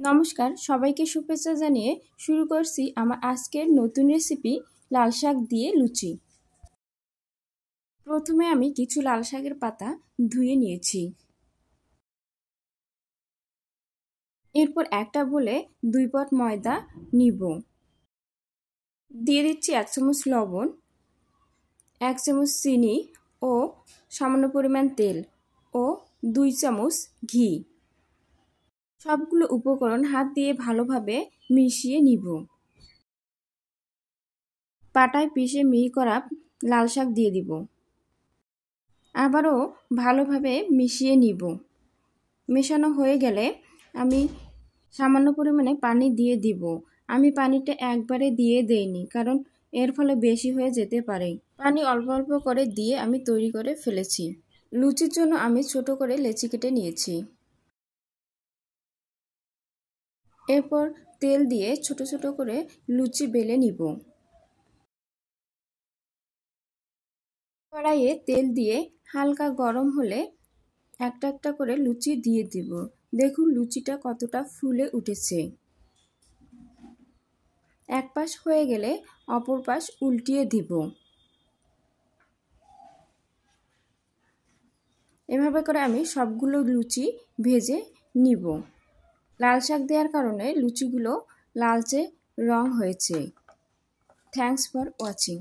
নমস্কার, সবাইকে শুভেচ্ছা জানিয়ে শুরু করছি আমার আজকের নতুন রেসিপি লাল শাক দিয়ে লুচি। প্রথমে আমি কিছু লাল শাকের পাতা ধুয়ে নিয়েছি। এরপর একটা বলে 2 পট ময়দা নিব। দিয়ে দিচ্ছি 1 চামচ লবণ, 1 চামচ চিনি ও সামান্য পরিমাণ তেল ও 2 চামচ ঘি। সবগুলো উপকরণ হাত দিয়ে ভালোভাবে মিশিয়ে নিব। পাটায় পিষে মিহি করা লাল শাক দিয়ে দিব। আবারও ভালোভাবে মিশিয়ে নিব। মেশানো হয়ে গেলে আমি সামান্য পরিমাণে পানি দিয়ে দিব। আমি পানিটা একবারে দিয়ে দেইনি, কারণ এর ফলে বেশি হয়ে যেতে পারে। পানি অল্প অল্প করে দিয়ে আমি তৈরি করে ফেলেছি। লুচির জন্য আমি ছোট করে লেচি কেটে নিয়েছি। এরপর তেল দিয়ে ছোট ছোট করে লুচি বেলে নিব। কড়াইয়ে তেল দিয়ে হালকা গরম হলে একটা একটা করে লুচি দিয়ে দিব। দেখুন লুচিটা কতটা ফুলে উঠেছে। এক পাশ হয়ে গেলে অপর পাশ উল্টিয়ে দিব। এভাবে করে আমি সবগুলো লুচি ভেজে নিব। লাল শাক দেওয়ার কারণে লুচিগুলো লালচে রং হয়েছে। Thanks for watching.